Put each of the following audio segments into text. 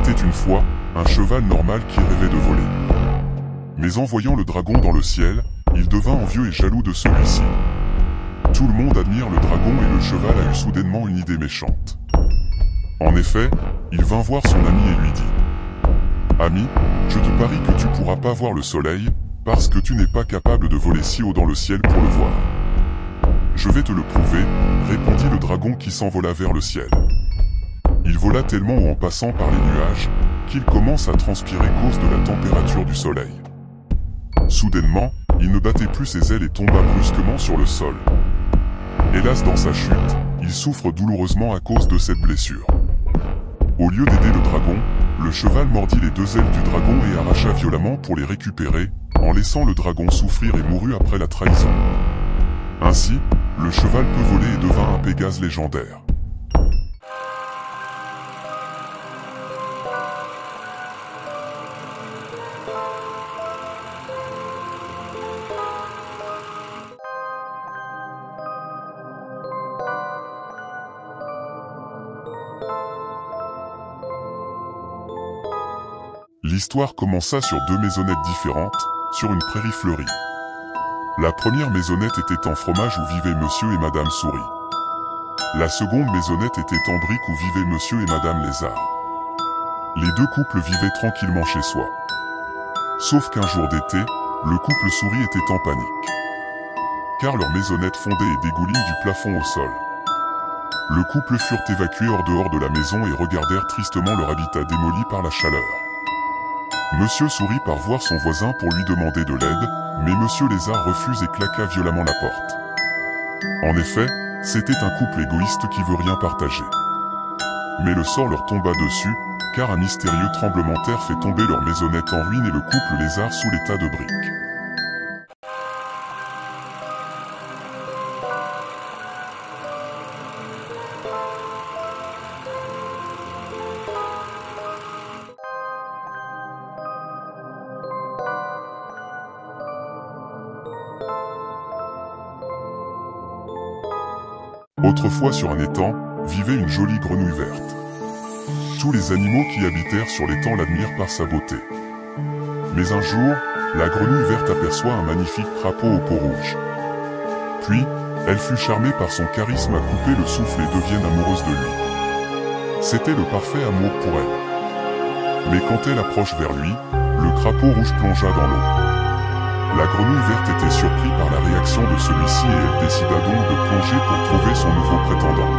était une fois un cheval normal qui rêvait de voler. Mais en voyant le dragon dans le ciel, il devint envieux et jaloux de celui-ci. Tout le monde admire le dragon et le cheval a eu soudainement une idée méchante. En effet, il vint voir son ami et lui dit « Ami, je te parie que tu pourras pas voir le soleil, parce que tu n'es pas capable de voler si haut dans le ciel pour le voir. » « Je vais te le prouver, » répondit le dragon qui s'envola vers le ciel. Il vola tellement haut en passant par les nuages, qu'il commence à transpirer à cause de la température du soleil. Soudainement, il ne battait plus ses ailes et tomba brusquement sur le sol. Hélas, dans sa chute, il souffre douloureusement à cause de cette blessure. Au lieu d'aider le dragon, le cheval mordit les deux ailes du dragon et arracha violemment pour les récupérer, en laissant le dragon souffrir et mourut après la trahison. Ainsi, le cheval peut voler et devint un Pégase légendaire. L'histoire commença sur deux maisonnettes différentes, sur une prairie fleurie. La première maisonnette était en fromage où vivaient Monsieur et Madame Souris. La seconde maisonnette était en brique où vivaient Monsieur et Madame Lézard. Les deux couples vivaient tranquillement chez soi. Sauf qu'un jour d'été, le couple Souris était en panique. Car leur maisonnette fondait et dégouline du plafond au sol. Le couple furent évacués hors dehors de la maison et regardèrent tristement leur habitat démoli par la chaleur. Monsieur Souris part voir son voisin pour lui demander de l'aide, mais Monsieur Lézard refuse et claqua violemment la porte. En effet, c'était un couple égoïste qui veut rien partager. Mais le sort leur tomba dessus, car un mystérieux tremblement de terre fait tomber leur maisonnette en ruine et le couple Lézard sous l'état de briques. Autrefois sur un étang, vivait une jolie grenouille verte. Tous les animaux qui habitèrent sur l'étang l'admirent par sa beauté. Mais un jour, la grenouille verte aperçoit un magnifique crapaud au peau rouge. Puis, elle fut charmée par son charisme à couper le souffle et devient amoureuse de lui. C'était le parfait amour pour elle. Mais quand elle approche vers lui, le crapaud rouge plongea dans l'eau. La grenouille verte était surprise par la réaction de celui-ci et elle décida donc de plonger pour trouver son nouveau prétendant.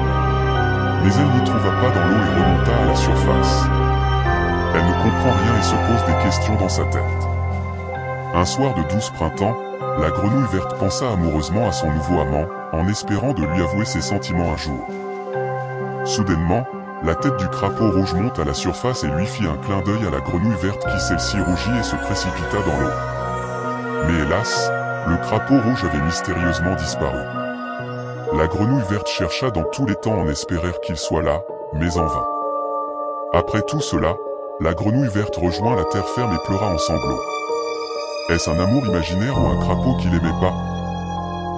Mais elle n'y trouva pas dans l'eau et remonta à la surface. Elle ne comprend rien et se pose des questions dans sa tête. Un soir de douce printemps, la grenouille verte pensa amoureusement à son nouveau amant, en espérant de lui avouer ses sentiments un jour. Soudainement, la tête du crapaud rouge monte à la surface et lui fit un clin d'œil à la grenouille verte qui celle-ci rougit et se précipita dans l'eau. Mais hélas, le crapaud rouge avait mystérieusement disparu. La grenouille verte chercha dans tous les temps en espérant qu'il soit là, mais en vain. Après tout cela, la grenouille verte rejoint la terre ferme et pleura en sanglots. Est-ce un amour imaginaire ou un crapaud qui l'aimait pas?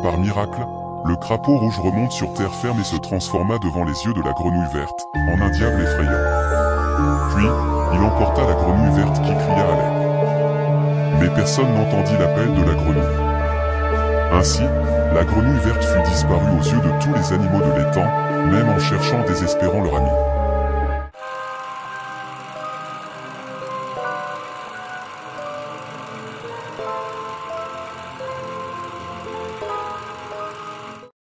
Par miracle, le crapaud rouge remonte sur terre ferme et se transforma devant les yeux de la grenouille verte, en un diable effrayant. Puis, il emporta la grenouille verte qui cria à l'aide. Mais personne n'entendit l'appel de la grenouille. Ainsi, la grenouille verte fut disparue aux yeux de tous les animaux de l'étang, même en cherchant désespérant leur ami.